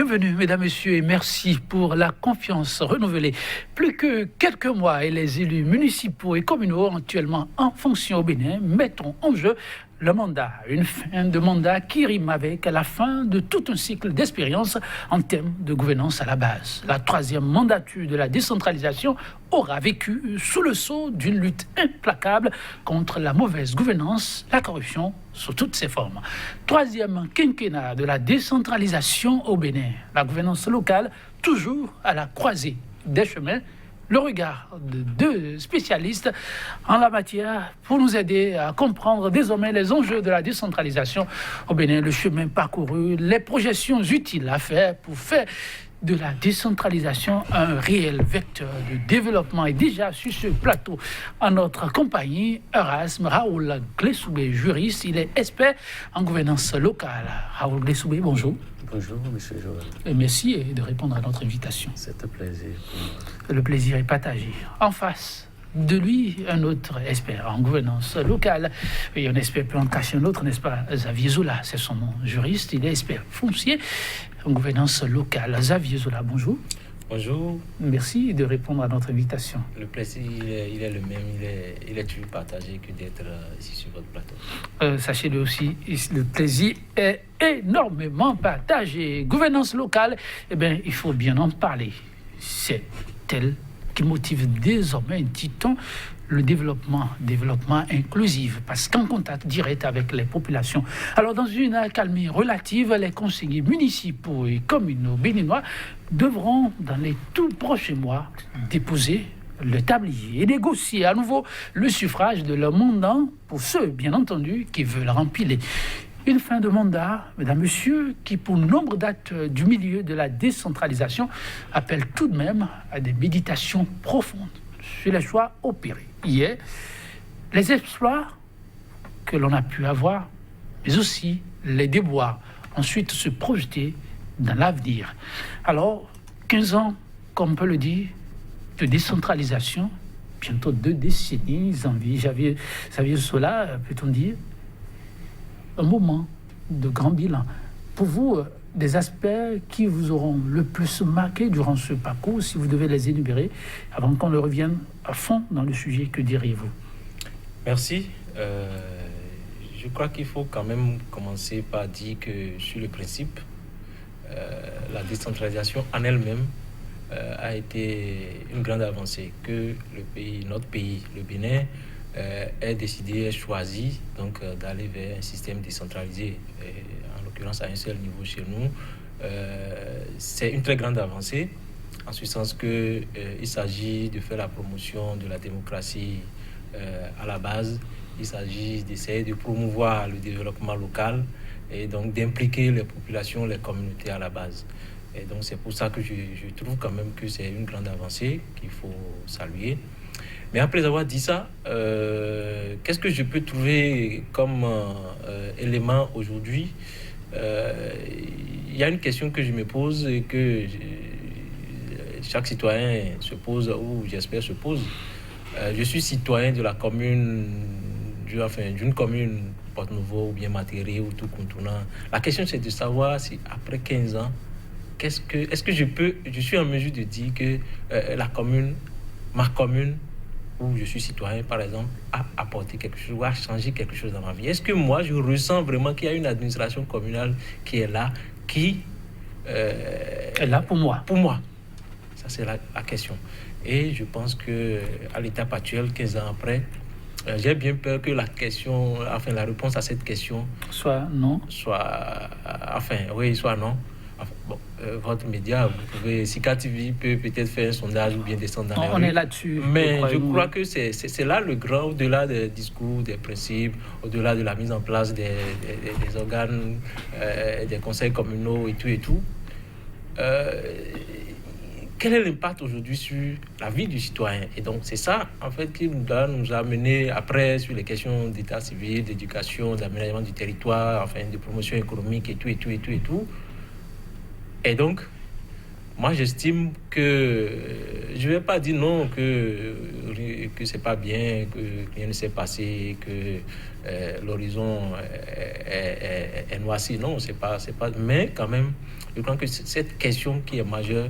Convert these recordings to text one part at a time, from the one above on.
Bienvenue, mesdames, messieurs, et merci pour la confiance renouvelée. Plus que quelques mois et les élus municipaux et communaux actuellement en fonction au Bénin mettront en jeu le mandat. Une fin de mandat qui rime avec la fin de tout un cycle d'expérience en termes de gouvernance à la base. La troisième mandature de la décentralisation aura vécu sous le sceau d'une lutte implacable contre la mauvaise gouvernance, la corruption sous toutes ses formes. Troisième quinquennat de la décentralisation au Bénin. La gouvernance locale toujours à la croisée des chemins. Le regard de deux spécialistes en la matière pour nous aider à comprendre désormais les enjeux de la décentralisation au Bénin, le chemin parcouru, les projections utiles à faire pour faire de la décentralisation un réel vecteur de développement. Et déjà sur ce plateau, en notre compagnie, Erasme Raoul Glessoubé, juriste, il est expert en gouvernance locale. Raoul Glessoubé, bonjour. Bonjour, monsieur Joël. Et merci de répondre à notre invitation. C'est un plaisir. Le plaisir est partagé. En face de lui, un autre expert en gouvernance locale. Et un expert peut en cacher un autre, n'est-ce pas? Xavier Zola, c'est son nom. Juriste, il est expert foncier en gouvernance locale. Xavier Zola, bonjour. Bonjour. Merci de répondre à notre invitation. Le plaisir, il est le même, il est toujours partagé que d'être ici sur votre plateau. Sachez-le aussi, le plaisir est énormément partagé. Gouvernance locale, eh bien, il faut bien en parler. C'est elle qui motive désormais, dit-on, le développement inclusif, parce qu'en contact direct avec les populations. Alors, dans une accalmie relative, les conseillers municipaux et communaux béninois devront, dans les tout prochains mois, déposer le tablier et négocier à nouveau le suffrage de leur mandat pour ceux, bien entendu, qui veulent rempiler. Une fin de mandat, mesdames, messieurs, qui pour nombre d'acteurs du milieu de la décentralisation appelle tout de même à des méditations profondes sur les choix opérés hier, les exploits que l'on a pu avoir, mais aussi les déboires, ensuite se projeter dans l'avenir. Alors, 15 ans, comme on peut le dire, de décentralisation, bientôt 2 décennies, Xavier Zola, peut-on dire, un moment de grand bilan. Pour vous, des aspects qui vous auront le plus marqué durant ce parcours, si vous devez les énumérer, avant qu'on ne revienne à fond dans le sujet, que diriez-vous? Merci. Je crois qu'il faut quand même commencer par dire que sur le principe, la décentralisation en elle-même a été une grande avancée que notre pays, le Bénin, est décidé, est choisi donc d'aller vers un système décentralisé, en l'occurrence à un seul niveau chez nous. C'est une très grande avancée, en ce sens que il s'agit de faire la promotion de la démocratie à la base. Il s'agit d'essayer de promouvoir le développement local et donc d'impliquer les populations, les communautés à la base. Et donc c'est pour ça que je trouve quand même que c'est une grande avancée qu'il faut saluer. Mais après avoir dit ça, qu'est-ce que je peux trouver comme élément aujourd'hui? Il y a une question que je me pose et que chaque citoyen se pose, ou j'espère se pose. Je suis citoyen de la commune, d'une commune Porte-Nouveau ou bien Matéré ou tout contournant. La question c'est de savoir si après 15 ans, est-ce que je suis en mesure de dire que ma commune, où je suis citoyen, par exemple, a apporté quelque chose, ou a changé quelque chose dans ma vie. Est-ce que moi, je ressens vraiment qu'il y a une administration communale qui est là, qui est là pour moi. Pour moi. Ça, c'est la question. Et je pense qu'à l'étape actuelle, 15 ans après, j'ai bien peur que la réponse à cette question soit non. Soit non. Bon, votre média, vous pouvez, Sika TV peut peut-être faire un sondage ou bien descendre dans les rues. On est là-dessus. Mais je crois que c'est là le grand, au-delà des discours, des principes, au-delà de la mise en place des organes, des conseils communaux et tout. Quel est l'impact aujourd'hui sur la vie du citoyen? Et donc c'est ça en fait qui nous a amené après sur les questions d'état civil, d'éducation, d'aménagement du territoire, enfin de promotion économique et tout. Et donc, moi, j'estime que je ne vais pas dire non, que c'est pas bien, que rien ne s'est passé, que l'horizon est noirci. Non, c'est pas. Mais quand même, je crois que cette question qui est majeure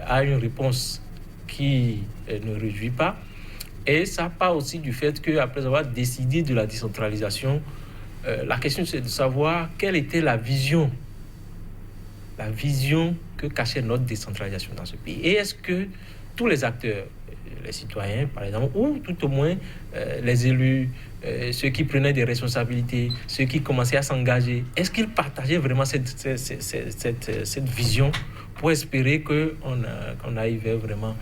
a une réponse qui ne réjouit pas. Et ça part aussi du fait qu'après avoir décidé de la décentralisation, la question c'est de savoir quelle était la vision que cachait notre décentralisation dans ce pays. Et est-ce que tous les acteurs, les citoyens par exemple, ou tout au moins les élus, ceux qui prenaient des responsabilités, ceux qui commençaient à s'engager, est-ce qu'ils partageaient vraiment cette vision pour espérer qu'on arrive vers vraiment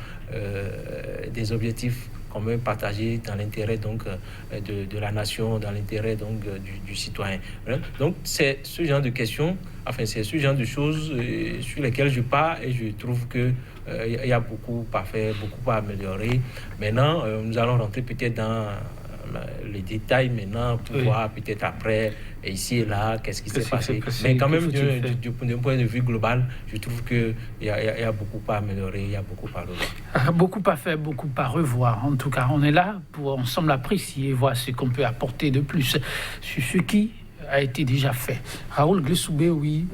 des objectifs communs partagés dans l'intérêt donc de la nation, dans l'intérêt donc du citoyen. Donc c'est ce genre de questions, c'est ce genre de choses sur lesquelles je pars et je trouve que il y a beaucoup à faire, beaucoup à améliorer. Maintenant, nous allons rentrer peut-être dans les détails maintenant pour voir peut-être après ici et là qu'est-ce qui s'est passé. Mais quand même d'un point de vue global, je trouve qu'il y a beaucoup à améliorer, il y a beaucoup à revoir. Beaucoup à faire, beaucoup à revoir. En tout cas, on est là pour ensemble apprécier et voir ce qu'on peut apporter de plus sur ce qui a été déjà fait. Raoul Glessoubé, oui,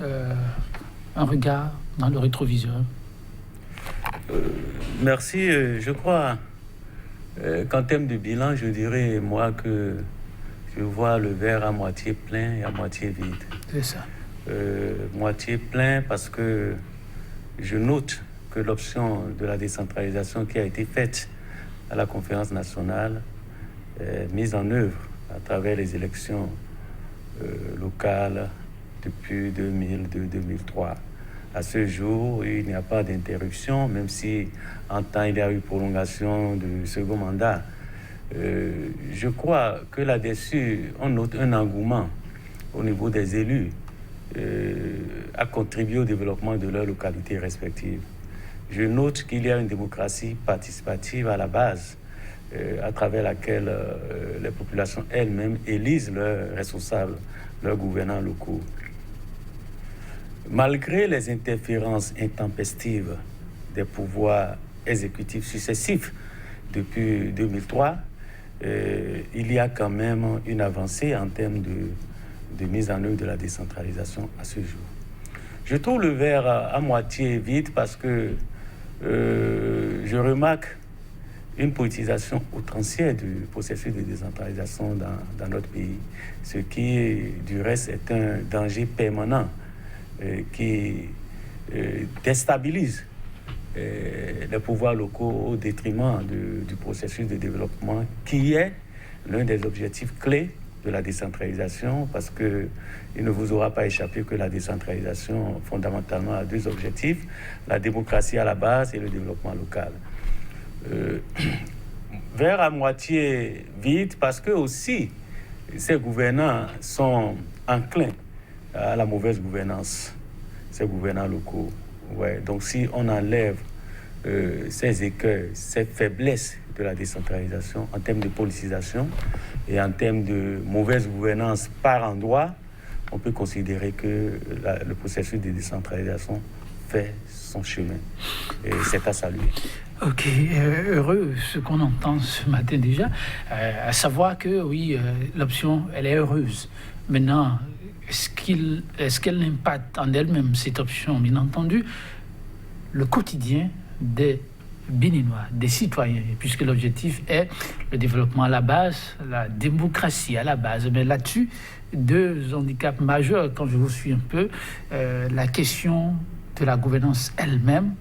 un regard dans le rétroviseur. Merci. Je crois qu'en termes de bilan, je dirais, moi, que je vois le verre à moitié plein et à moitié vide. C'est ça. Moitié plein parce que je note que l'option de la décentralisation qui a été faite à la conférence nationale est mise en œuvre à travers les élections locales depuis 2002-2003. À ce jour, il n'y a pas d'interruption, même si en temps il y a eu prolongation du second mandat. Je crois que là-dessus, on note un engouement au niveau des élus à contribuer au développement de leurs localités respectives. Je note qu'il y a une démocratie participative à la base, à travers laquelle les populations elles-mêmes élisent leurs responsables, leurs gouvernants locaux. Malgré les interférences intempestives des pouvoirs exécutifs successifs depuis 2003, il y a quand même une avancée en termes de mise en œuvre de la décentralisation à ce jour. Je trouve le verre à moitié vide parce que je remarque une politisation outrancière du processus de décentralisation dans notre pays, ce qui, du reste, est un danger permanent qui déstabilise les pouvoirs locaux au détriment du processus de développement qui est l'un des objectifs clés de la décentralisation, parce qu'il ne vous aura pas échappé que la décentralisation fondamentalement a deux objectifs, la démocratie à la base et le développement local. Verre à moitié vide parce que aussi ces gouvernants sont enclins à la mauvaise gouvernance, ces gouvernants locaux. Ouais. Donc si on enlève ces écueils, ces faiblesses de la décentralisation en termes de politisation et en termes de mauvaise gouvernance par endroit, on peut considérer que le processus de décentralisation fait son chemin. Et c'est à saluer. Ok, heureux ce qu'on entend ce matin déjà, à savoir que oui, l'option, elle est heureuse. Maintenant, est-ce qu'elle n'impacte en elle-même cette option, bien entendu, le quotidien des Béninois, des citoyens, puisque l'objectif est le développement à la base, la démocratie à la base. Mais là-dessus, deux handicaps majeurs, quand je vous suis un peu, la question de la gouvernance elle-même,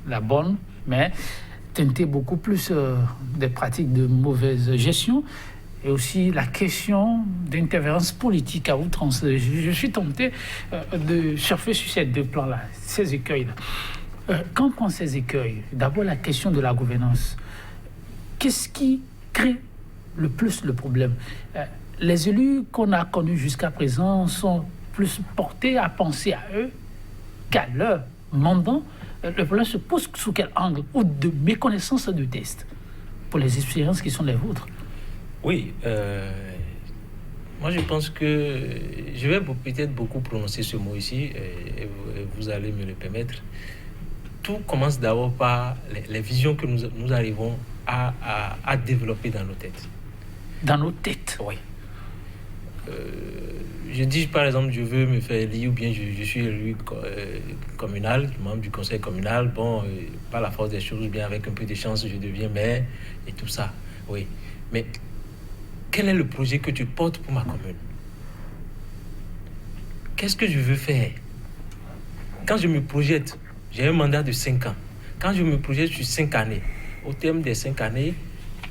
la bonne, mais teintée beaucoup plus des pratiques de mauvaise gestion, et aussi la question d'interférence politique à outrance. Je suis tenté de surfer sur ces deux plans-là, ces écueils-là. Quand on prend ces écueils, d'abord la question de la gouvernance, qu'est-ce qui crée le plus le problème? Les élus qu'on a connus jusqu'à présent sont plus portés à penser à eux qu'à leur mandant. Le problème se pose sous quel angle? Ou de méconnaissance de test pour les expériences qui sont les vôtres? Oui, Moi, je pense que je vais peut-être beaucoup prononcer ce mot ici, et vous allez me le permettre. Tout commence d'abord par les visions que nous arrivons à développer dans nos têtes. Dans nos têtes? Oui. Je dis, par exemple, je veux me faire élire, ou bien je suis élu communal, membre du conseil communal. Bon, par la force des choses, ou bien avec un peu de chance, je deviens maire et tout ça. Oui. Mais quel est le projet que tu portes pour ma commune? Qu'est-ce que je veux faire? Quand je me projette, j'ai un mandat de 5 ans. Quand je me projette sur 5 années, au terme des 5 années,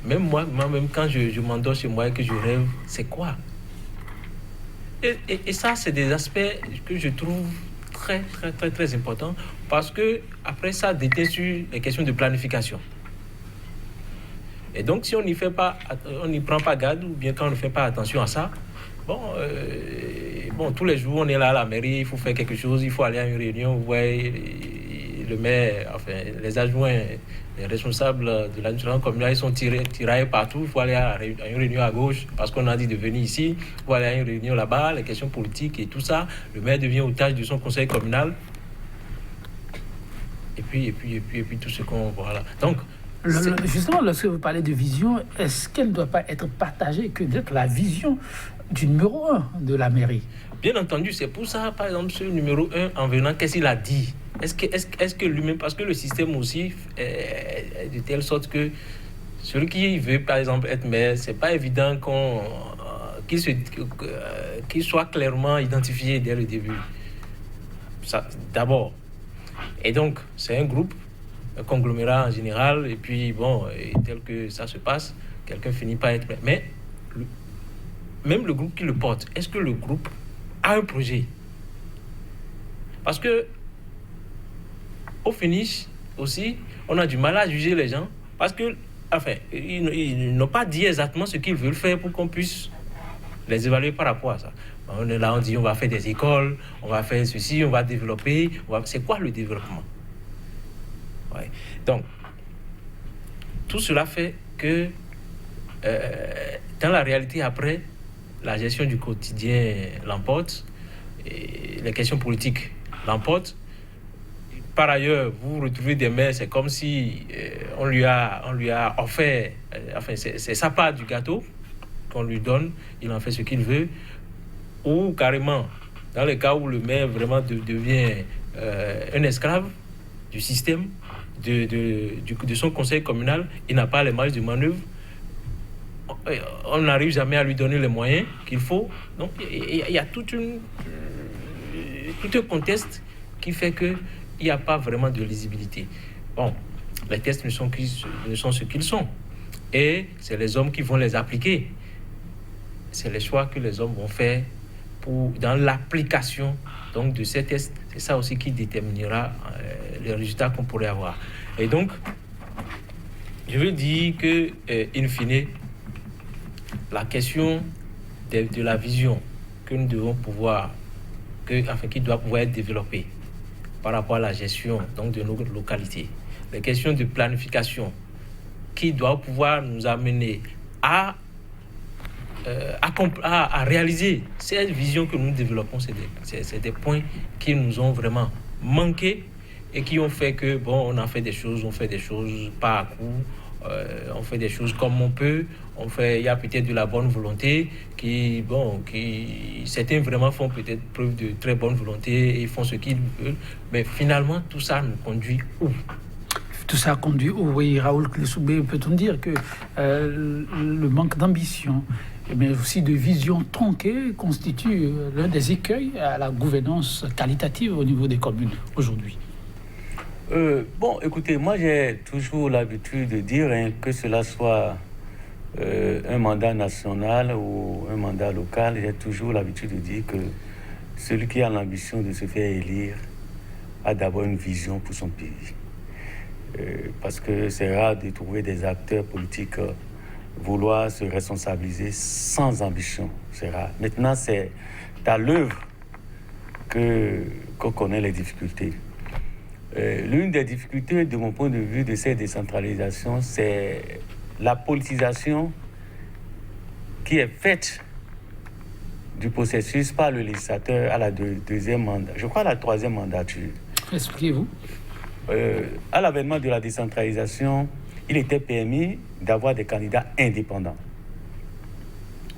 même moi-même, quand je m'endors chez moi et que je rêve, c'est quoi? Et ça, c'est des aspects que je trouve très, très, très, très importants, parce que après ça déteint sur les questions de planification. Et donc, si on n'y prend pas garde, ou bien quand on ne fait pas attention à ça, tous les jours, on est là à la mairie, il faut faire quelque chose, il faut aller à une réunion, vous voyez, le maire, enfin, les adjoints, les responsables de l'administration communale, ils sont tiraillés partout, il faut aller à une réunion à gauche, parce qu'on a dit de venir ici, il faut aller à une réunion là-bas, les questions politiques et tout ça, le maire devient otage de son conseil communal, et puis tout ce qu'on voit là. Donc, justement, lorsque vous parlez de vision, est-ce qu'elle ne doit pas être partagée que d'être la vision du numéro 1 de la mairie? Bien entendu, c'est pour ça, par exemple, ce numéro 1, en venant, qu'est-ce qu'il a dit? Est-ce que lui-même, parce que le système aussi est de telle sorte que celui qui veut, par exemple, être maire, c'est pas évident qu'il soit clairement identifié dès le début. Ça, d'abord. Et donc, c'est un groupe, un conglomérat en général, et puis tel que ça se passe, quelqu'un finit par être... Mais même le groupe qui le porte, est-ce que le groupe a un projet? Parce que au finish aussi, on a du mal à juger les gens, parce que, ils n'ont pas dit exactement ce qu'ils veulent faire pour qu'on puisse les évaluer par rapport à ça. On est là, on dit on va faire des écoles, on va faire ceci, on va développer. C'est quoi le développement? Ouais. Donc, tout cela fait que dans la réalité, après, la gestion du quotidien l'emporte, et les questions politiques l'emportent. Par ailleurs, vous retrouvez des maires, c'est comme si on lui a offert, c'est sa part du gâteau qu'on lui donne, il en fait ce qu'il veut, ou carrément, dans le cas où le maire vraiment devient un esclave du système, de son conseil communal, il n'a pas les marges de manœuvre, on n'arrive jamais à lui donner les moyens qu'il faut. Donc, il y a tout un contexte qui fait qu'il n'y a pas vraiment de lisibilité. Bon, les tests ne sont ce qu'ils sont. Et c'est les hommes qui vont les appliquer. C'est les choix que les hommes vont faire dans l'application donc, de ces tests. C'est ça aussi qui déterminera les résultats qu'on pourrait avoir. Et donc, je veux dire que, in fine, la question de la vision que nous devons qui doit pouvoir être développée par rapport à la gestion donc, de nos localités, les questions de planification qui doivent pouvoir nous amener à réaliser cette vision que nous développons, c'est des points qui nous ont vraiment manqué et qui ont fait que, on a fait des choses, pas à coup, on fait des choses comme on peut, il y a peut-être de la bonne volonté, certains vraiment font peut-être preuve de très bonne volonté et font ce qu'ils veulent, mais finalement, tout ça nous conduit où? Tout ça conduit où? Oui, Raoul Clé-Soubé, peut-on dire que le manque d'ambition, mais aussi de vision tronquée constitue l'un des écueils à la gouvernance qualitative au niveau des communes aujourd'hui? Écoutez, moi j'ai toujours l'habitude de dire que cela soit un mandat national ou un mandat local, j'ai toujours l'habitude de dire que celui qui a l'ambition de se faire élire a d'abord une vision pour son pays. Parce que c'est rare de trouver des acteurs politiques vouloir se responsabiliser sans ambition. C'est rare. Maintenant, c'est à l'œuvre qu'on connaît les difficultés. L'une des difficultés, de mon point de vue, de cette décentralisation, c'est la politisation qui est faite du processus par le législateur à la deuxième mandat, je crois à la troisième mandature. Expliquez-vous. À l'avènement de la décentralisation, il était permis d'avoir des candidats indépendants.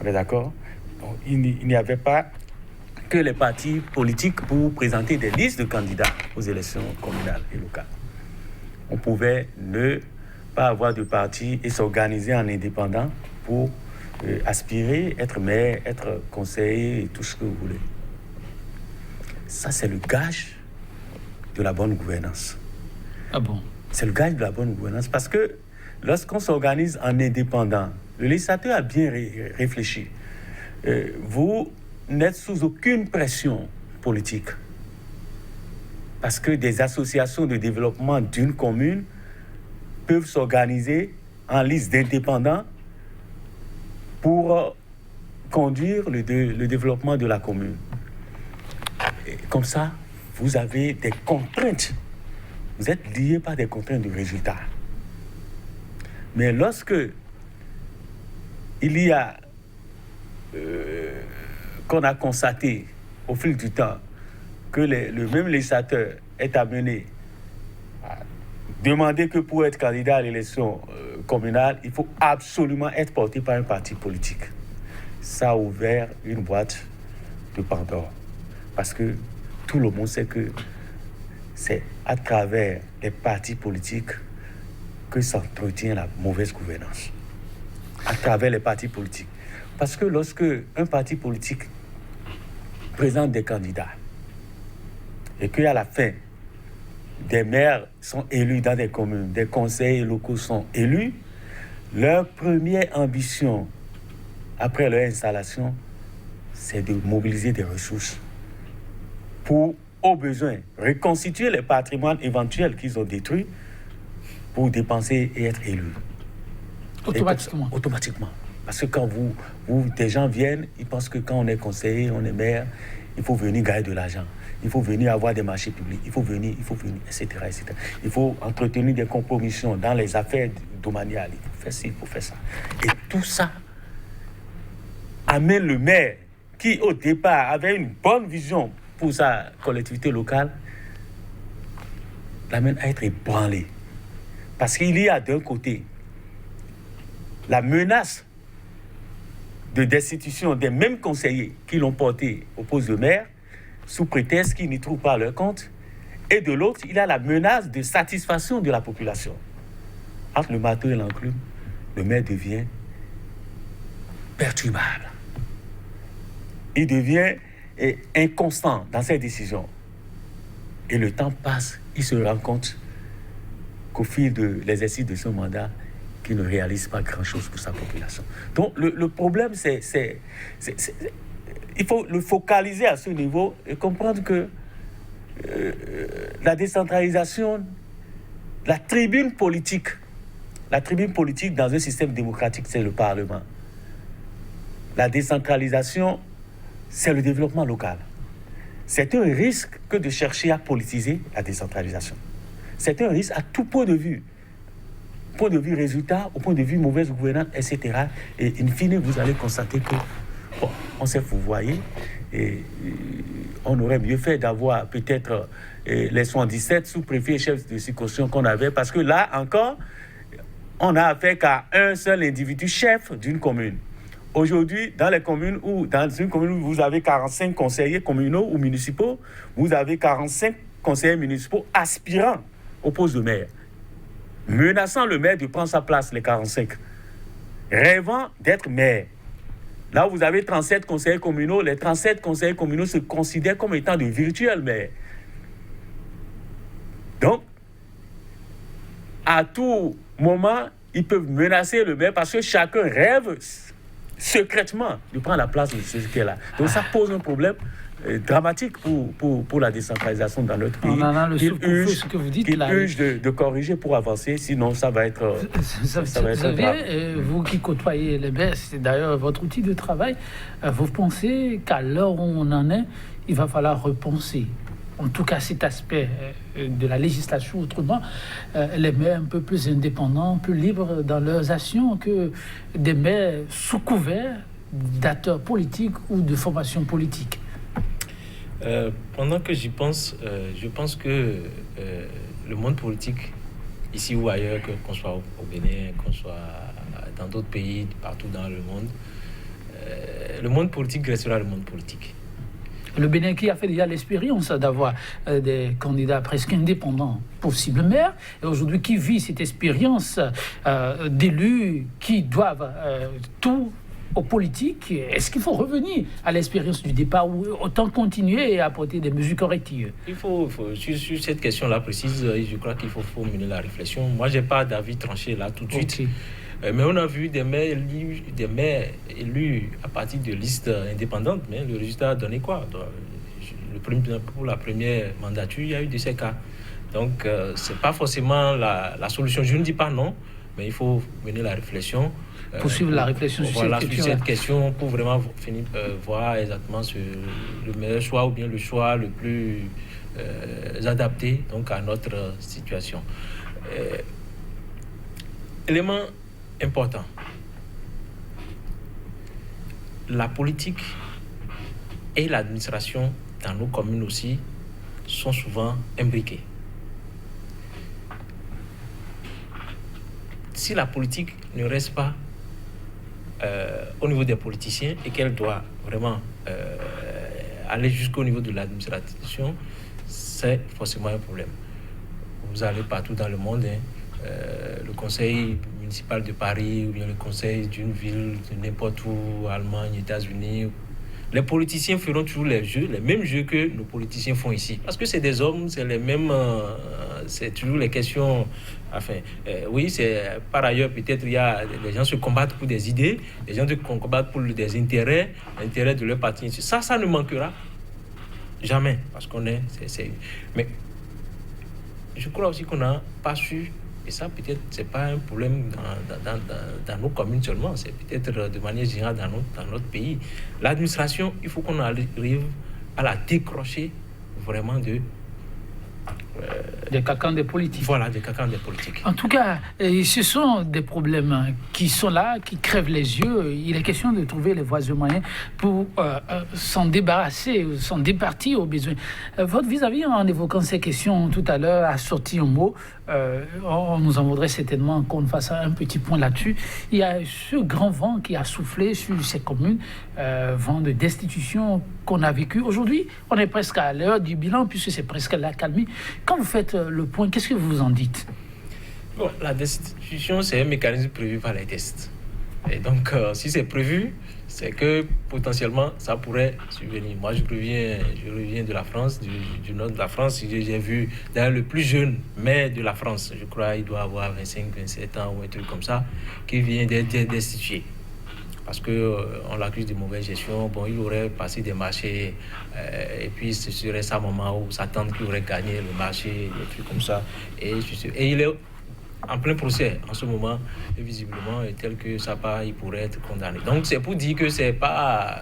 On est d'accord? Donc, il n'y avait pas que les partis politiques pour présenter des listes de candidats aux élections communales et locales. On pouvait ne pas avoir de parti et s'organiser en indépendant pour aspirer, être maire, être conseiller et tout ce que vous voulez. Ça, c'est le gage de la bonne gouvernance. Ah bon? C'est le gage de la bonne gouvernance parce que lorsqu'on s'organise en indépendant, le législateur a bien réfléchi. Vous n'êtes sous aucune pression politique parce que des associations de développement d'une commune peuvent s'organiser en liste d'indépendants pour conduire le développement de la commune. Et comme ça, vous avez des contraintes. Vous êtes liés par des contraintes de résultat. Mais lorsque il y a qu'on a constaté au fil du temps que le même législateur est amené à demander que pour être candidat à l'élection communale, il faut absolument être porté par un parti politique. Ça a ouvert une boîte de Pandore. Parce que tout le monde sait que c'est à travers les partis politiques que s'entretient la mauvaise gouvernance. À travers les partis politiques. Parce que lorsque un parti politique présente des candidats et qu'à la fin, des maires sont élus dans des communes, des conseillers locaux sont élus, leur première ambition après leur installation, c'est de mobiliser des ressources pour, au besoin, reconstituer les patrimoines éventuels qu'ils ont détruits pour dépenser et être élus. Automatiquement. Automatiquement. Parce que quand des gens viennent, ils pensent que quand on est conseiller, on est maire, il faut venir gagner de l'argent. Il faut venir avoir des marchés publics. Il faut venir, etc., etc. Il faut entretenir des compromissions dans les affaires domaniales. Il faut faire ci, il faut faire ça. Et tout ça amène le maire qui, au départ, avait une bonne vision pour sa collectivité locale, l'amène à être ébranlé. Parce qu'il y a d'un côté la menace de destitution des mêmes conseillers qui l'ont porté au poste de maire, sous prétexte qu'ils n'y trouvent pas leur compte, et de l'autre, il y a la menace de satisfaction de la population. Entre le marteau et l'enclume, le maire devient perturbable. Il devient inconstant dans ses décisions. Et le temps passe, il se rend compte qu'au fil de l'exercice de son mandat, qu'il ne réalise pas grand-chose pour sa population. Donc le problème, il faut le focaliser à ce niveau et comprendre que la décentralisation, la tribune politique dans un système démocratique, c'est le Parlement. La décentralisation, c'est le développement local. C'est un risque que de chercher à politiser la décentralisation. C'est un risque à tout point de vue. Point de vue résultat, au point de vue mauvaise gouvernance, etc. Et in fine, vous allez constater que, bon, on s'est fourvoyé et on aurait mieux fait d'avoir peut-être les 77 sous-préfets et chefs de circonscription qu'on avait, parce que là encore, on n'a affaire qu'à un seul individu chef d'une commune. Aujourd'hui, dans une commune où vous avez 45 conseillers communaux ou municipaux, vous avez 45 conseillers municipaux aspirants au poste de maire, menaçant le maire de prendre sa place, les 45, rêvant d'être maire. Là où vous avez 37 conseillers communaux, les 37 conseillers communaux se considèrent comme étant de virtuels maires. Donc, à tout moment, ils peuvent menacer le maire parce que chacun rêve secrètement de prendre la place de ce qui est là. Donc ça pose un problème dramatique pour la décentralisation dans notre pays. On en a le ce que vous dites là. Urge de corriger pour avancer, sinon ça va être grave. Vous qui côtoyez les maires, c'est d'ailleurs votre outil de travail, vous pensez qu'à l'heure où on en est, il va falloir repenser en tout cas cet aspect de la législation, autrement, les maires un peu plus indépendants, plus libres dans leurs actions que des maires sous couvert d'acteurs politiques ou de formations politiques? Pendant que j'y pense, je pense que le monde politique, ici ou ailleurs, qu'on soit au Bénin, qu'on soit dans d'autres pays, partout dans le monde politique restera le monde politique. Le Bénin qui a fait déjà l'expérience d'avoir des candidats presque indépendants, possibles maires, et aujourd'hui qui vit cette expérience d'élus qui doivent tout aux politiques. Est-ce qu'il faut revenir à l'expérience du départ ou autant continuer et apporter des mesures correctives? Il faut sur cette question-là précise, je crois qu'il faut mener la réflexion. Moi, je n'ai pas d'avis tranché là tout de suite. Mais on a vu des maires élus à partir de listes indépendantes, mais le résultat a donné quoi? Pour la première mandature, il y a eu de ces cas. Donc, ce n'est pas forcément la solution. Je ne dis pas non, mais il faut mener la réflexion. Poursuivre la réflexion sur cette question pour vraiment voir exactement le meilleur choix ou bien le choix le plus adapté donc, à notre situation. Élément important. La politique et l'administration dans nos communes aussi sont souvent imbriquées. Si la politique ne reste pas au niveau des politiciens et qu'elle doit vraiment aller jusqu'au niveau de l'administration, c'est forcément un problème. Vous allez partout dans le monde, le conseil municipal de Paris ou bien le conseil d'une ville de n'importe où, Allemagne, États-Unis, les politiciens feront toujours les mêmes jeux que nos politiciens font ici. Parce que c'est des hommes, c'est les mêmes, c'est toujours les questions. Enfin, oui, c'est par ailleurs peut-être il y a des gens se combattent pour des idées, des gens se combattent pour des intérêts de leur parti. Ça ne manquera jamais parce qu'on est. Mais je crois aussi qu'on n'a pas su. Et ça, peut-être, ce n'est pas un problème dans nos communes seulement, c'est peut-être de manière générale dans notre pays. L'administration, il faut qu'on arrive à la décrocher vraiment des cacans des politiques. Voilà, des cacans des politiques. En tout cas, ce sont des problèmes qui sont là, qui crèvent les yeux. Il est question de trouver les voies et moyens pour s'en débarrasser, s'en départir aux besoins. Votre vis-à-vis, en évoquant ces questions tout à l'heure, a sorti un mot. On nous en voudrait certainement qu'on fasse un petit point là-dessus. Il y a ce grand vent qui a soufflé sur ces communes, vent de destitution qu'on a vécu. Aujourd'hui, on est presque à l'heure du bilan, puisque c'est presque l'accalmie. Quand vous faites le point, qu'est-ce que vous en dites? Bon, la destitution, c'est un mécanisme prévu par les tests. Et donc, si c'est prévu, c'est que potentiellement, ça pourrait survenir. Moi, je reviens de la France, du nord de la France. J'ai vu d'ailleurs le plus jeune maire de la France, je crois, il doit avoir 25, 27 ans ou un truc comme ça, qui vient d'être destitué. Parce qu'on l'accuse de mauvaise gestion. Bon, il aurait passé des marchés et puis ce serait sa maman ou sa tante qui aurait gagné le marché, des trucs comme ça. Et il est en plein procès en ce moment, et visiblement, tel que ça part, il pourrait être condamné. Donc c'est pour dire que c'est pas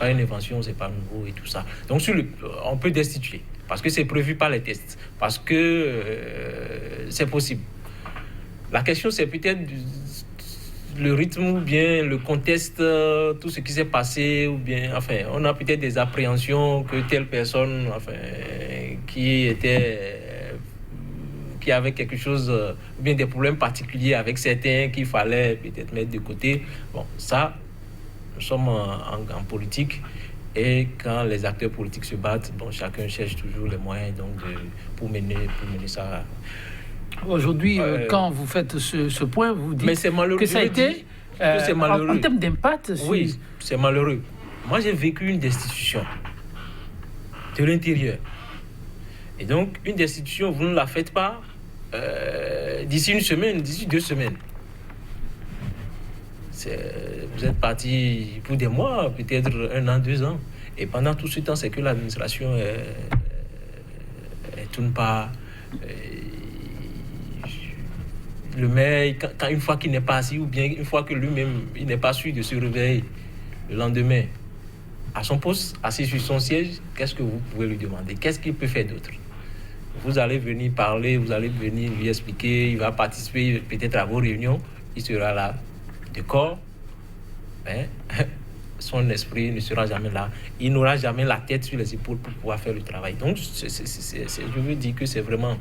une invention, c'est pas nouveau et tout ça. Donc on peut destituer parce que c'est prévu par les tests, parce que c'est possible. La question c'est peut-être le rythme ou bien le contexte, tout ce qui s'est passé, ou bien, enfin, on a peut-être des appréhensions que telle personne, enfin, qui avait quelque chose, ou bien des problèmes particuliers avec certains qu'il fallait peut-être mettre de côté. Bon, ça, nous sommes en politique, et quand les acteurs politiques se battent, bon, chacun cherche toujours les moyens donc pour mener ça. Aujourd'hui, quand vous faites ce point, vous dites mais c'est malheureux, que ça a été c'est malheureux. En termes d'impact. Oui, c'est malheureux. Moi, j'ai vécu une destitution de l'intérieur. Et donc, une destitution, vous ne la faites pas d'ici une semaine, d'ici 2 semaines. Vous êtes parti pour des mois, peut-être 1 an, 2 ans. Et pendant tout ce temps, c'est que l'administration ne tourne pas. Le maire, quand une fois qu'il n'est pas assis, ou bien une fois que lui-même il n'est pas sûr de se réveiller le lendemain à son poste, assis sur son siège, qu'est-ce que vous pouvez lui demander? Qu'est-ce qu'il peut faire d'autre? Vous allez venir parler, vous allez venir lui expliquer, il va participer peut-être à vos réunions, il sera là de corps, ben, son esprit ne sera jamais là. Il n'aura jamais la tête sur les épaules pour pouvoir faire le travail. Donc, je veux dire que c'est vraiment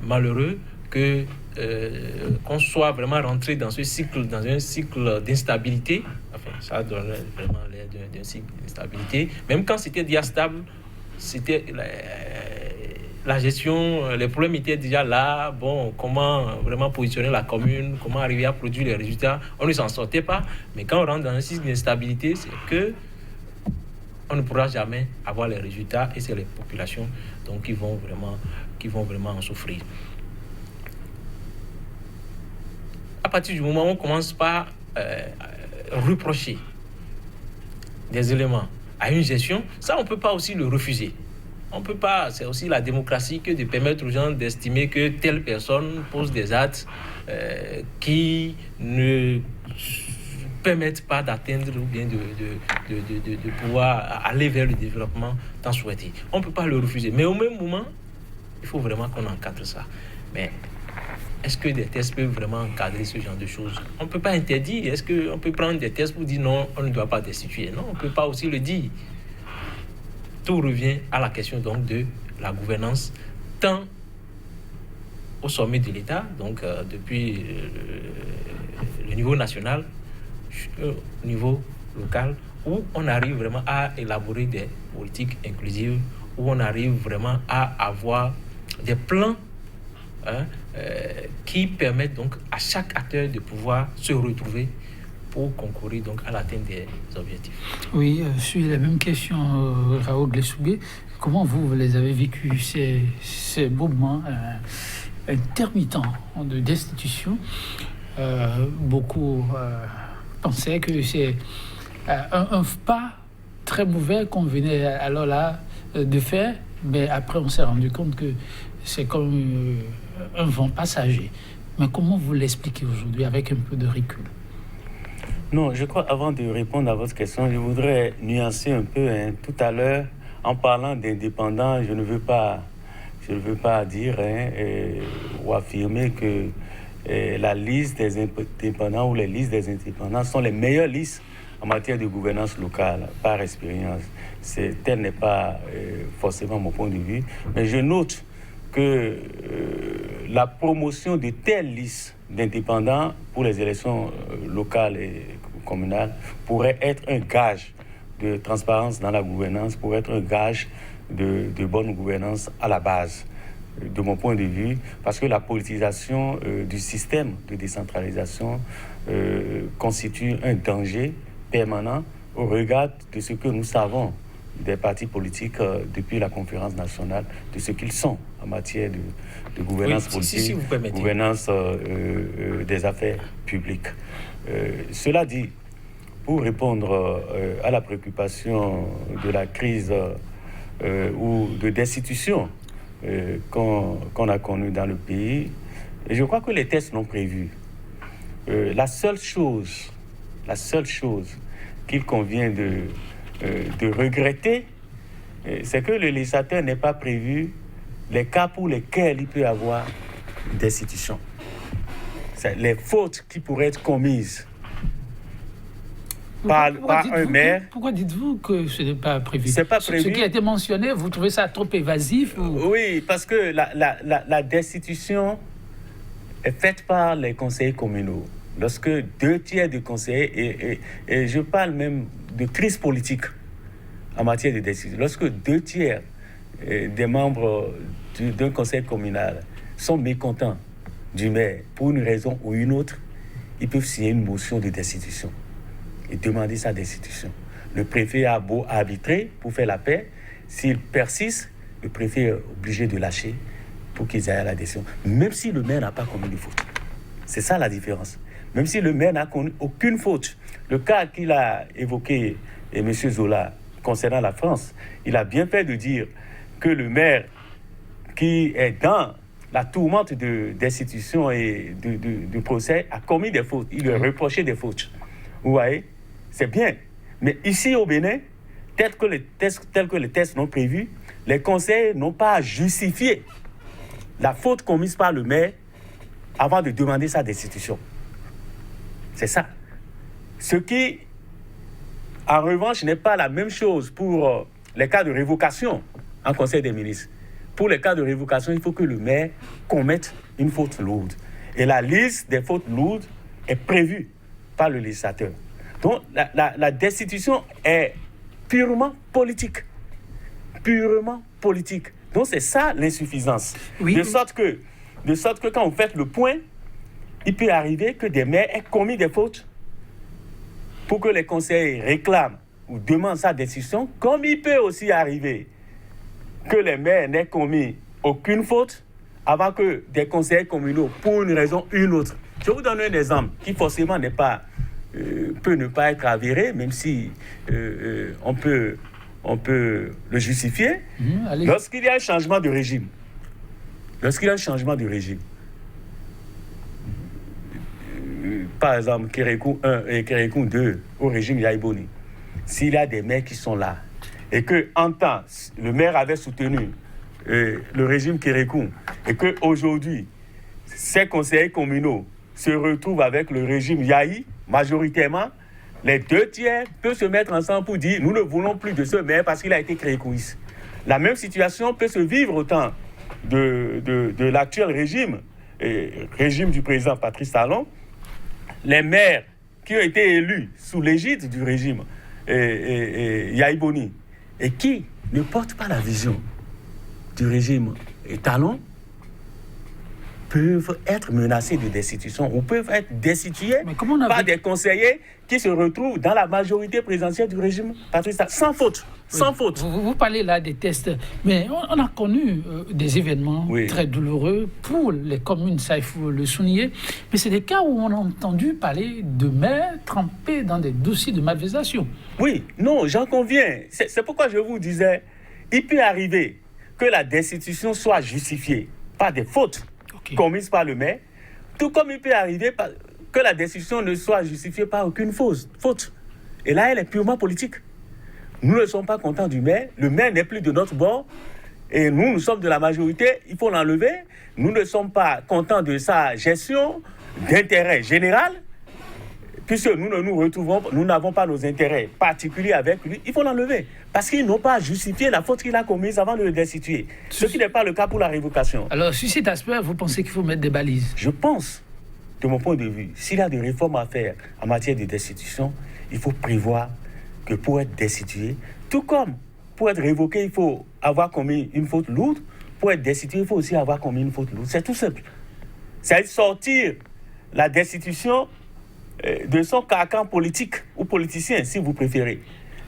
malheureux que qu'on soit vraiment rentré dans un cycle d'instabilité. Enfin, ça donne vraiment l'air d'un cycle d'instabilité. Même quand c'était déjà stable, c'était la gestion, les problèmes étaient déjà là. Bon, comment vraiment positionner la commune, comment arriver à produire les résultats, on ne s'en sortait pas. Mais quand on rentre dans un cycle d'instabilité, c'est que on ne pourra jamais avoir les résultats et c'est les populations donc qui vont vraiment en souffrir. À partir du moment où on commence par reprocher des éléments à une gestion, ça on ne peut pas aussi le refuser. On peut pas, c'est aussi la démocratie que de permettre aux gens d'estimer que telle personne pose des actes qui ne permettent pas d'atteindre ou bien de pouvoir aller vers le développement tant souhaité. On ne peut pas le refuser. Mais au même moment, il faut vraiment qu'on encadre ça. Mais est-ce que des tests peuvent vraiment encadrer ce genre de choses? On ne peut pas interdire. Est-ce qu'on peut prendre des tests pour dire non, on ne doit pas destituer? Non, on ne peut pas aussi le dire. Tout revient à la question donc de la gouvernance, tant au sommet de l'État, donc depuis le niveau national, au niveau local, où on arrive vraiment à élaborer des politiques inclusives, où on arrive vraiment à avoir des plans qui permettent donc à chaque acteur de pouvoir se retrouver pour concourir donc à l'atteinte des objectifs. Oui, sur la même question, Raoul Glessoubé, comment vous les avez vécu ces moments intermittents de destitution? Beaucoup pensaient que c'est un pas très mauvais qu'on venait alors là de faire, mais après on s'est rendu compte que c'est comme un vent passager. Mais comment vous l'expliquez aujourd'hui avec un peu de recul? Non, je crois, avant de répondre à votre question, je voudrais nuancer un peu. Tout à l'heure, en parlant d'indépendants, je ne veux pas dire ou affirmer que la liste des indépendants ou les listes des indépendants sont les meilleures listes en matière de gouvernance locale, par expérience. Tel n'est pas forcément mon point de vue. Mais je note que la promotion de telles listes d'indépendants pour les élections locales et communales pourrait être un gage de transparence dans la gouvernance, pourrait être un gage de bonne gouvernance à la base, de mon point de vue, parce que la politisation du système de décentralisation constitue un danger permanent au regard de ce que nous savons des partis politiques depuis la conférence nationale, de ce qu'ils sont en matière de gouvernance politique, si vous permettez. Gouvernance des affaires publiques. Cela dit, pour répondre à la préoccupation de la crise ou de destitution qu'on a connue dans le pays, je crois que les tests l'ont prévu. La seule chose qu'il convient de regretter, c'est que le législateur n'ait pas prévu les cas pour lesquels il peut y avoir destitution. C'est les fautes qui pourraient être commises par un maire. Pourquoi dites-vous que ce n'est pas prévu? C'est pas prévu. Ce qui a été mentionné, vous trouvez ça trop évasif ou... Oui, parce que la destitution est faite par les conseillers communaux. Lorsque 2/3 des conseillers, et je parle même de crise politique en matière de destitution, lorsque 2/3 des membres d'un conseil communal sont mécontents du maire pour une raison ou une autre, ils peuvent signer une motion de destitution et demander sa destitution. Le préfet a beau arbitrer pour faire la paix, s'il persiste, le préfet est obligé de lâcher pour qu'ils aillent à la décision, même si le maire n'a pas commis de faute. C'est ça la différence. Même si le maire n'a commis aucune faute. Le cas qu'il a évoqué, et M. Zola, concernant la France, il a bien fait de dire que le maire qui est dans la tourmente de destitution et du procès a commis des fautes. Il lui a reproché des fautes. Vous voyez? C'est bien. Mais ici au Bénin, tel que les tests l'ont prévu, les conseils n'ont pas à justifier la faute commise par le maire avant de demander sa destitution. C'est ça. Ce qui, en revanche, n'est pas la même chose pour les cas de révocation en Conseil des ministres. Pour les cas de révocation, il faut que le maire commette une faute lourde. Et la liste des fautes lourdes est prévue par le législateur. Donc, la destitution est purement politique. Purement politique. Donc, c'est ça l'insuffisance. Oui. De sorte que quand vous faites le point, il peut arriver que des maires aient commis des fautes pour que les conseillers réclament ou demandent sa destitution, comme il peut aussi arriver que les maires n'aient commis aucune faute avant que des conseillers communaux, pour une raison ou une autre. Je vous donne un exemple qui forcément peut ne pas être avéré, même si on peut le justifier. Lorsqu'il y a un changement de régime, par exemple, Kérékou 1 et Kérékou 2 au régime Yahi Boni, s'il y a des maires qui sont là, et qu'en temps, le maire avait soutenu le régime Kérékou, et qu'aujourd'hui, ces conseillers communaux se retrouvent avec le régime Yahi, majoritairement, les 2/3 peuvent se mettre ensemble pour dire « nous ne voulons plus de ce maire parce qu'il a été kérékouiste ». La même situation peut se vivre au temps de l'actuel régime, régime du président Patrice Talon. Les maires qui ont été élus sous l'égide du régime Yahi Boni et qui ne portent pas la vision du régime Talon peuvent être menacés de destitution ou peuvent être destitués par des conseillers qui se retrouvent dans la majorité présidentielle du régime Patrice Talon, sans faute. Sans faute. Vous parlez là des tests, mais on a connu des événements très douloureux pour les communes, ça il faut le souligner, mais c'est des cas où on a entendu parler de maires trempés dans des dossiers de malversation. Oui, non, j'en conviens. C'est pourquoi je vous disais, il peut arriver que la destitution soit justifiée par des fautes commises par le maire, tout comme il peut arriver que la destitution ne soit justifiée par aucune faute. Et là, elle est purement politique. Nous ne sommes pas contents du maire. Le maire n'est plus de notre bord. Et nous sommes de la majorité. Il faut l'enlever. Nous ne sommes pas contents de sa gestion d'intérêt général. Puisque nous n'avons pas nos intérêts particuliers avec lui. Il faut l'enlever. Parce qu'ils n'ont pas justifié la faute qu'il a commise avant de le destituer. Ce qui n'est pas le cas pour la révocation. Alors, sur cet aspect, vous pensez qu'il faut mettre des balises? Je pense, de mon point de vue, s'il y a des réformes à faire en matière de destitution, il faut prévoir que pour être destitué, tout comme pour être révoqué, il faut avoir commis une faute lourde, pour être destitué, il faut aussi avoir commis une faute lourde. C'est tout simple. C'est sortir la destitution de son carcan politique ou politicien, si vous préférez.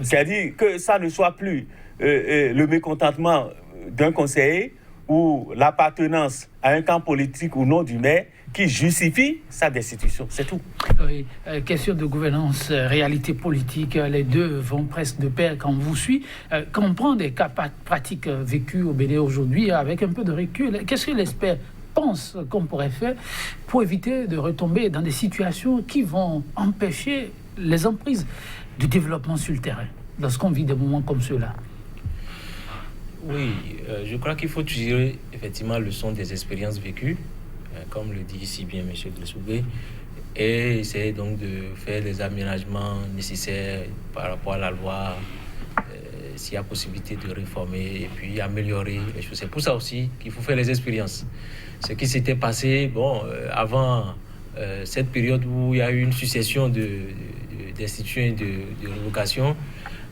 C'est-à-dire que ça ne soit plus le mécontentement d'un conseiller ou l'appartenance à un camp politique ou non du maire qui justifie sa destitution. C'est tout. Oui, question de gouvernance, réalité politique, les deux vont presque de pair quand on vous suit. Quand on prend des cas pratiques vécus au Bénin aujourd'hui, avec un peu de recul, qu'est-ce que l'expert pense qu'on pourrait faire pour éviter de retomber dans des situations qui vont empêcher les emprises du développement sur le terrain, lorsqu'on vit des moments comme ceux-là? Oui, je crois qu'il faut tirer effectivement leçon des expériences vécues, comme le dit si bien M. Glessoubé, et essayer donc de faire les aménagements nécessaires par rapport à la loi, s'il y a possibilité de réformer et puis améliorer les choses. C'est pour ça aussi qu'il faut faire les expériences. Ce qui s'était passé, avant cette période où il y a eu une succession d'institutions et de révocations,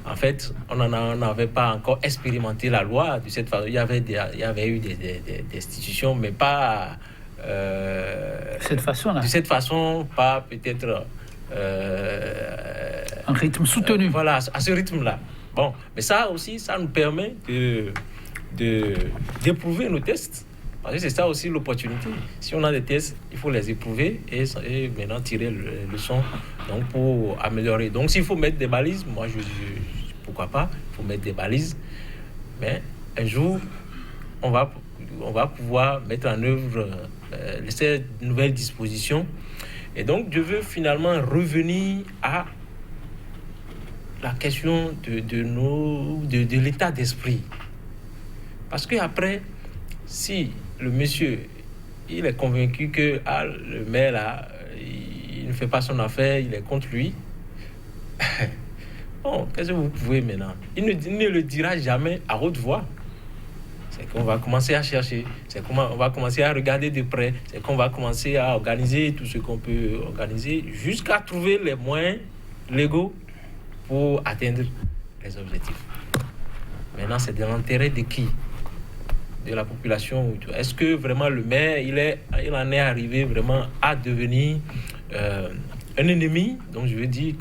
en fait, on n'avait pas encore expérimenté la loi de cette façon. Il y avait eu des institutions, mais pas cette façon-là. De cette façon, pas peut-être un rythme soutenu. Voilà, à ce rythme-là. Bon, mais ça aussi, ça nous permet d'éprouver nos tests. Parce que c'est ça aussi l'opportunité. Si on a des tests, il faut les éprouver et maintenant tirer les leçons donc pour améliorer. Donc s'il faut mettre des balises, moi pourquoi pas, il faut mettre des balises. Mais un jour, on va pouvoir mettre en œuvre ces nouvelles dispositions. Et donc je veux finalement revenir à la question de l'état d'esprit. Parce qu'après, si le monsieur, il est convaincu que le maire là, il ne fait pas son affaire, il est contre lui. Bon, qu'est-ce que vous pouvez maintenant? Il ne le dira jamais à haute voix. C'est qu'on va commencer à chercher, on va commencer à regarder de près, c'est qu'on va commencer à organiser tout ce qu'on peut organiser jusqu'à trouver les moyens légaux pour atteindre les objectifs. Maintenant, c'est de l'intérêt de qui? De la population? Est-ce que vraiment le maire, il en est arrivé vraiment à devenir un ennemi, donc je dis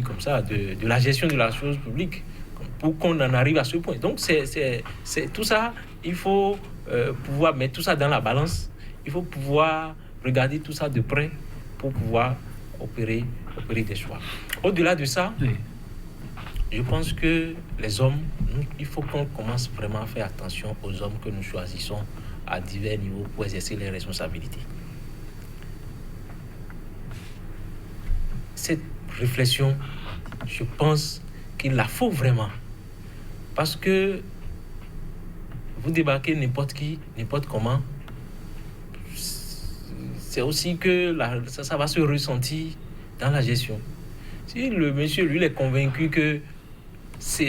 comme ça, de la gestion de la chose publique, pour qu'on en arrive à ce point? Donc c'est tout ça, il faut pouvoir mettre tout ça dans la balance, il faut pouvoir regarder tout ça de près pour pouvoir opérer des choix. Au-delà de ça, oui, je pense que les hommes, il faut qu'on commence vraiment à faire attention aux hommes que nous choisissons à divers niveaux pour exercer les responsabilités. Cette réflexion, je pense qu'il la faut vraiment. Parce que vous débarquez n'importe qui, n'importe comment, c'est aussi que ça va se ressentir dans la gestion. Si le monsieur, lui, est convaincu que c'est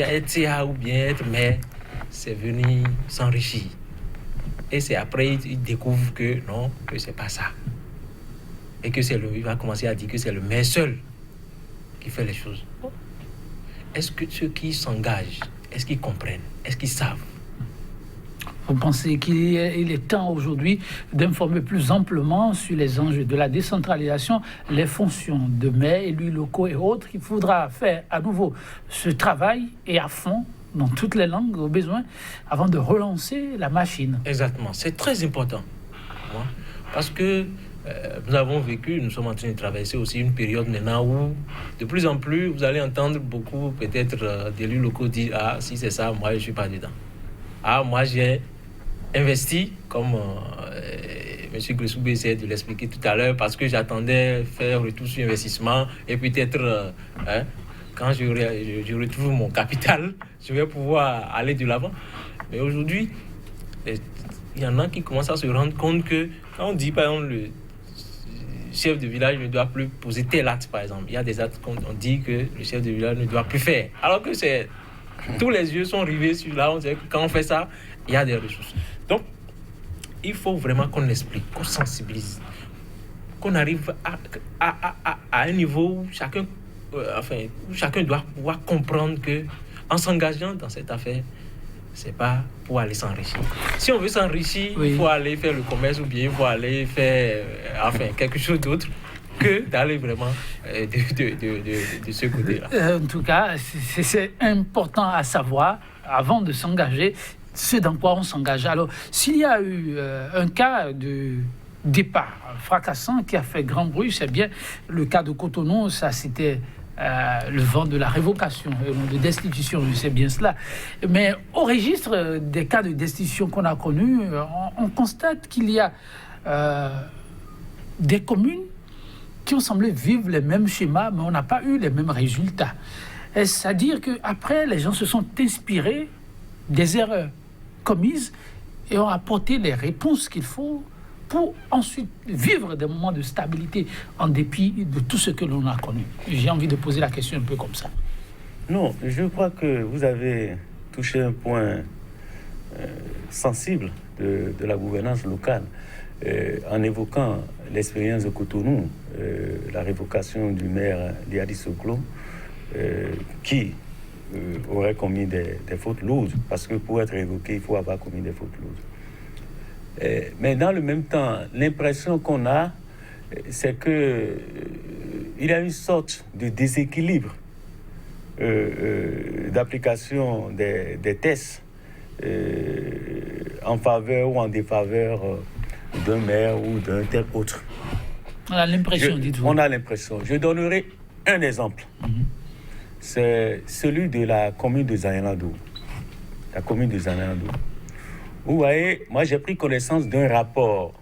être CA ou bien être maire, c'est venir s'enrichir. Et c'est après, il découvre que non, que c'est pas ça. Et que il va commencer à dire que c'est le maire seul qui fait les choses. Est-ce que ceux qui s'engagent, est-ce qu'ils comprennent? Est-ce qu'ils savent? Vous pensez qu'il est temps aujourd'hui d'informer plus amplement sur les enjeux de la décentralisation, les fonctions de maires, élus locaux et autres? Il faudra faire à nouveau ce travail et à fond, dans toutes les langues au besoin, avant de relancer la machine. Exactement, c'est très important. Parce que nous sommes en train de traverser aussi une période maintenant où, de plus en plus, vous allez entendre beaucoup peut-être d'élus locaux dire « Ah, si c'est ça, moi je ne suis pas dedans. Ah, moi j'ai investi, comme M. Gressoubé essayait de l'expliquer tout à l'heure, parce que j'attendais faire retour sur investissement et peut-être quand je retrouve mon capital, je vais pouvoir aller de l'avant. » Mais aujourd'hui, il y en a qui commencent à se rendre compte que quand on dit, par exemple, le chef de village ne doit plus poser tel acte, par exemple. Il y a des actes qu'on dit que le chef de village ne doit plus faire. Alors que tous les yeux sont rivés sur là, on sait que quand on fait ça, il y a des ressources. Donc, il faut vraiment qu'on explique, qu'on sensibilise, qu'on arrive à un niveau où chacun doit pouvoir comprendre que en s'engageant dans cette affaire, c'est pas pour aller s'enrichir. Si on veut s'enrichir, oui, il faut aller faire le commerce ou bien il faut aller faire quelque chose d'autre que d'aller vraiment de ce côté-là. En tout cas, c'est important à savoir avant de s'engager, ce dans quoi on s'engage. Alors, s'il y a eu un cas de départ fracassant qui a fait grand bruit, c'est bien le cas de Cotonou, ça c'était le vent de la révocation, de destitution, je sais bien cela. Mais au registre des cas de destitution qu'on a connus, on constate qu'il y a des communes qui ont semblé vivre les mêmes schémas, mais on n'a pas eu les mêmes résultats. C'est-à-dire qu'après, les gens se sont inspirés des erreurs commises et ont apporté les réponses qu'il faut pour ensuite vivre des moments de stabilité en dépit de tout ce que l'on a connu. J'ai envie de poser la question un peu comme ça. Non, je crois que vous avez touché un point sensible de la gouvernance locale en évoquant l'expérience de Cotonou, la révocation du maire Liadi Soklo, qui aurait commis des fautes lourdes, parce que pour être révoqué, il faut avoir commis des fautes lourdes. Mais dans le même temps, l'impression qu'on a, c'est que il y a une sorte de déséquilibre d'application des tests en faveur ou en défaveur d'un maire ou d'un tel autre. On a l'impression, dites-vous. On a l'impression. Je donnerai un exemple. C'est celui de la commune de Zayandou. La commune de Zayandou. Vous voyez, moi j'ai pris connaissance d'un rapport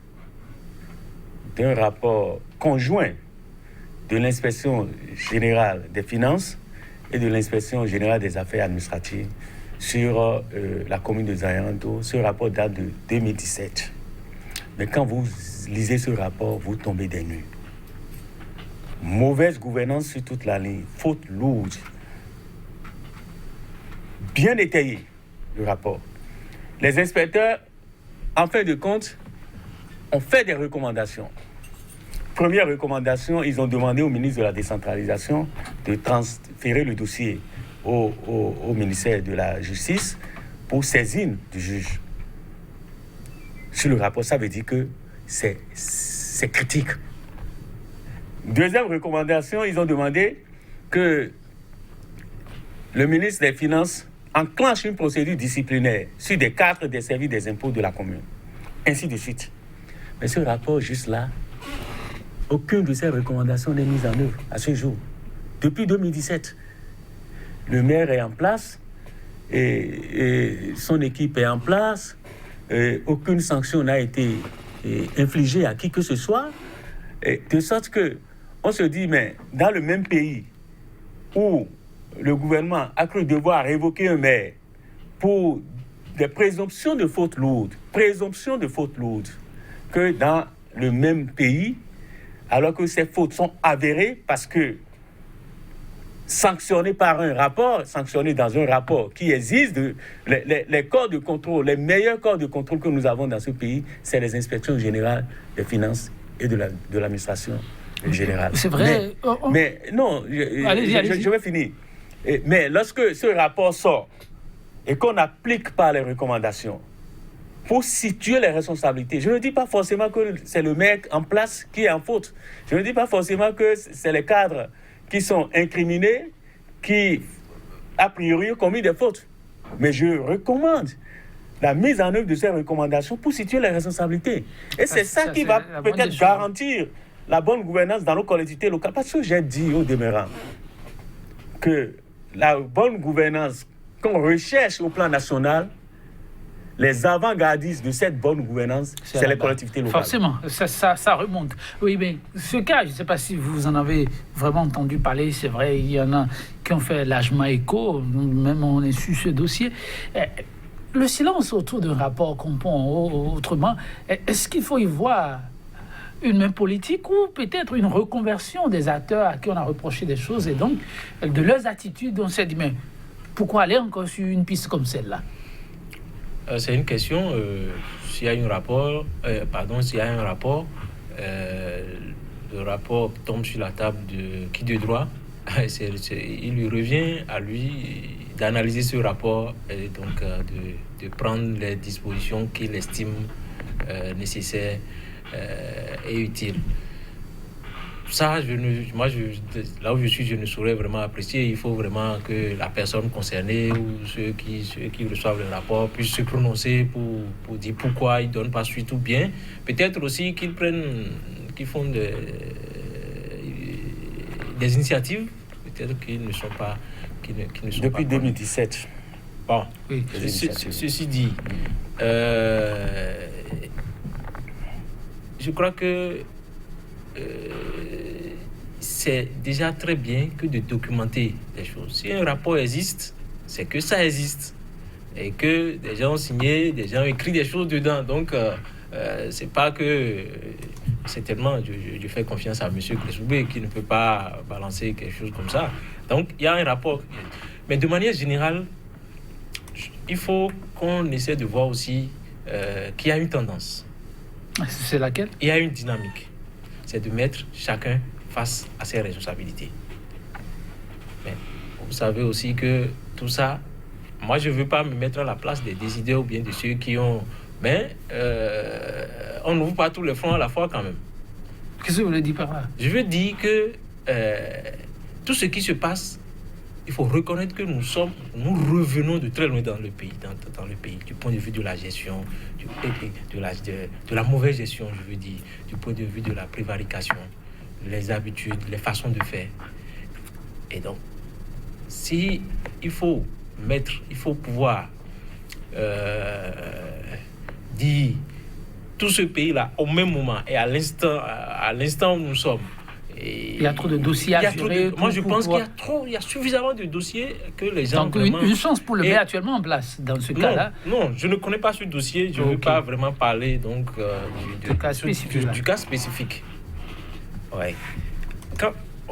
conjoint de l'inspection générale des finances et de l'inspection générale des affaires administratives sur la commune de Zayandou. Ce rapport date de 2017. Mais quand vous lisez ce rapport, vous tombez des nues. Mauvaise gouvernance sur toute la ligne, faute lourde. Bien détaillé, le rapport. Les inspecteurs, en fin de compte, ont fait des recommandations. Première recommandation, ils ont demandé au ministre de la décentralisation de transférer le dossier au ministère de la Justice pour saisine du juge. Sur le rapport, ça veut dire que c'est critique. Deuxième recommandation, ils ont demandé que le ministre des Finances enclenche une procédure disciplinaire sur des cadres des services des impôts de la commune. Ainsi de suite. Mais ce rapport, juste là, aucune de ces recommandations n'est mise en œuvre à ce jour. Depuis 2017, le maire est en place et son équipe est en place. Aucune sanction n'a été infligée à qui que ce soit. De sorte qu'on se dit, mais dans le même pays où le gouvernement a cru devoir révoquer un maire pour des présomptions de faute lourde, que dans le même pays, alors que ces fautes sont avérées parce que sanctionnées par un rapport, sanctionnées dans un rapport qui existe, les corps de contrôle, les meilleurs corps de contrôle que nous avons dans ce pays, c'est les inspections générales des finances et de l'administration générale. C'est vrai. Mais non, allez-y. Je vais finir. Mais lorsque ce rapport sort et qu'on n'applique pas les recommandations, pour situer les responsabilités. Je ne dis pas forcément que c'est le mec en place qui est en faute. Je ne dis pas forcément que c'est les cadres qui sont incriminés, qui, a priori, ont commis des fautes. Mais je recommande la mise en œuvre de ces recommandations pour situer les responsabilités. Et c'est ça qui va peut-être garantir la bonne gouvernance dans nos collectivités locales. Parce que j'ai dit au demeurant que la bonne gouvernance qu'on recherche au plan national, les avant-gardistes de cette bonne gouvernance, c'est les collectivités locales. Forcément, ça remonte. Oui, mais ce cas, je ne sais pas si vous en avez vraiment entendu parler, c'est vrai, il y en a qui ont fait largement écho, même on est sur ce dossier. Le silence autour d'un rapport comprend autrement, est-ce qu'il faut y voir une main politique ou peut-être une reconversion des acteurs à qui on a reproché des choses et donc de leurs attitudes, on s'est dit, mais pourquoi aller encore sur une piste comme celle-là ? C'est une question. S'il y a un rapport, le rapport tombe sur la table de qui de droit. Il lui revient à lui d'analyser ce rapport et donc de prendre les dispositions qu'il estime nécessaires et utiles. Ça, là où je suis, je ne saurais vraiment apprécier. Il faut vraiment que la personne concernée ou ceux qui reçoivent le rapport puissent se prononcer pour dire pourquoi ils ne donnent pas suite ou bien. Peut-être aussi qu'ils font des initiatives. Peut-être qu'ils ne sont pas... Depuis 2017. Bon, oui. Ceci dit, je crois que c'est déjà très bien que de documenter les choses. Si un rapport existe, c'est que ça existe. Et que des gens ont signé, des gens ont écrit des choses dedans. Donc, c'est pas que... certainement, je fais confiance à M. Kressoubé qui ne peut pas balancer quelque chose comme ça. Donc, il y a un rapport. Mais de manière générale, il faut qu'on essaie de voir aussi qu'il y a une tendance. C'est laquelle ? Il y a une dynamique. C'est de mettre chacun face à ses responsabilités. Mais vous savez aussi que tout ça, moi je ne veux pas me mettre à la place des décideurs ou bien de ceux qui ont... Mais on n'ouvre pas tous les fronts à la fois quand même. Qu'est-ce que vous voulez dire par là ? Je veux dire que tout ce qui se passe, il faut reconnaître que nous revenons de très loin dans le pays, dans le pays, du point de vue de la gestion, de la mauvaise gestion, je veux dire, du point de vue de la prévarication, les habitudes, les façons de faire. Et donc, il faut pouvoir dire tout ce pays-là au même moment et à l'instant où nous sommes. Il y a trop de dossiers à gérer. Moi, je pense qu'il y a suffisamment de dossiers que les gens... Donc, une chance pour le mettre actuellement en place, dans ce cas-là. Non, je ne connais pas ce dossier. Je ne veux pas vraiment parler donc, du cas spécifique. Du cas spécifique. Ouais.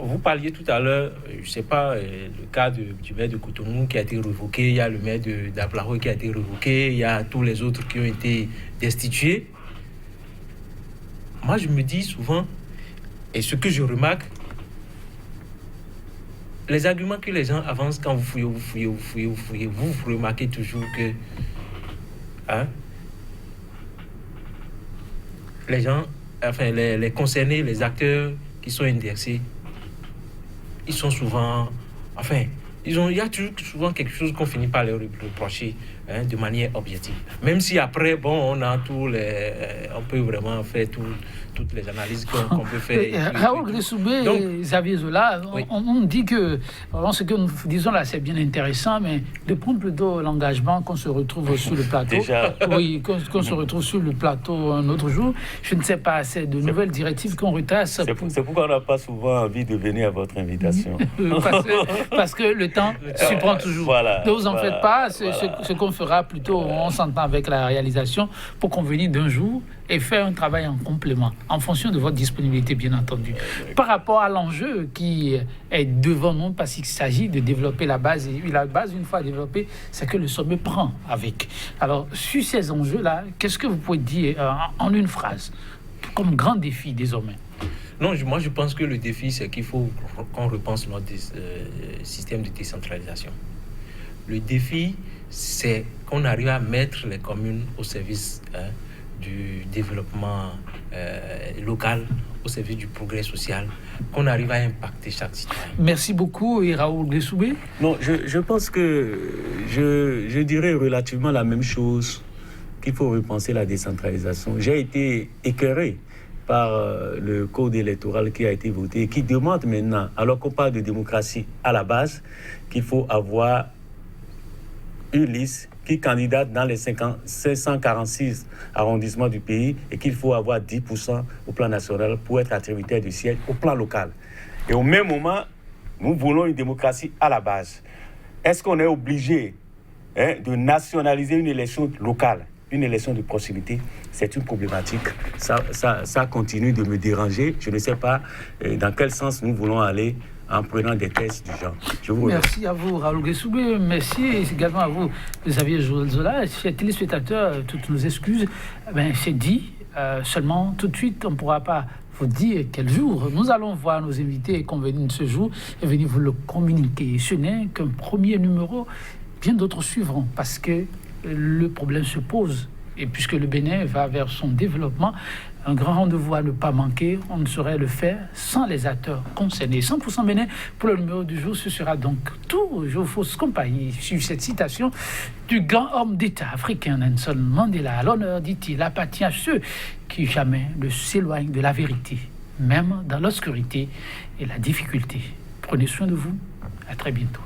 vous parliez tout à l'heure, je ne sais pas, le cas du maire de Cotonou qui a été révoqué, il y a le maire d'Aplaro qui a été révoqué, il y a tous les autres qui ont été destitués. Moi, je me dis souvent, et ce que je remarque, les arguments que les gens avancent quand vous fouillez, vous remarquez toujours que les gens, enfin les concernés, les acteurs qui sont indexés, ils sont souvent, enfin, il y a toujours souvent quelque chose qu'on finit par leur reprocher de manière objective. Même si après, bon, on peut vraiment faire toutes les analyses qu'on peut faire. Raoul Gressoubé et Xavier Zola, oui. on dit que ce que nous disons là, c'est bien intéressant, mais de prendre plutôt l'engagement qu'on se retrouve sur le plateau. Déjà. Oui, qu'on se retrouve sur le plateau un autre jour. Je ne sais pas, c'est de nouvelles directives qu'on retrace. C'est pourquoi on n'a pas souvent envie de venir à votre invitation. parce que le temps s'y prend toujours. Voilà, ne vous en faites pas, ce qu'on fera plutôt, on s'entend avec la réalisation pour convenir d'un jour et faire un travail en complément, en fonction de votre disponibilité, bien entendu. Par rapport à l'enjeu qui est devant nous, parce qu'il s'agit de développer la base, et la base, une fois développée, c'est que le sommet prend avec. Alors, sur ces enjeux-là, qu'est-ce que vous pouvez dire en une phrase, comme grand défi désormais? Non, moi je pense que le défi, c'est qu'il faut qu'on repense notre système de décentralisation. Le défi, c'est qu'on arrive à mettre les communes au service du développement local, au service du progrès social, qu'on arrive à impacter chaque citoyen. Merci beaucoup, et Raoul Gressoubé. Non, je pense que je dirais relativement la même chose, qu'il faut repenser la décentralisation. J'ai été écœuré par le code électoral qui a été voté et qui demande maintenant, alors qu'on parle de démocratie à la base, qu'il faut avoir une liste qui candidate dans les 546 arrondissements du pays et qu'il faut avoir 10% au plan national pour être attributaire du siège au plan local. Et au même moment, nous voulons une démocratie à la base. Est-ce qu'on est obligé de nationaliser une élection locale, une élection de proximité? C'est une problématique. Ça continue de me déranger. Je ne sais pas dans quel sens nous voulons aller en prenant des tests du genre. Je vous remercie. Merci à vous, Raoul Gressoubé. Merci également à vous, Xavier Zola. Chers téléspectateurs, toutes nos excuses. C'est dit. Seulement, tout de suite, on ne pourra pas vous dire quel jour. Nous allons voir nos invités convenir de ce jour et venir vous le communiquer. Ce n'est qu'un premier numéro. Bien d'autres suivront parce que le problème se pose. Et puisque le Bénin va vers son développement, un grand rendez-vous à ne pas manquer, on ne saurait le faire sans les acteurs concernés. 100% Bénin pour le numéro du jour, ce sera donc tout. Je vous fausse compagnie sur cette citation du grand homme d'État africain Nelson Mandela. L'honneur, dit-il, appartient à ceux qui jamais ne s'éloignent de la vérité, même dans l'obscurité et la difficulté. Prenez soin de vous. À très bientôt.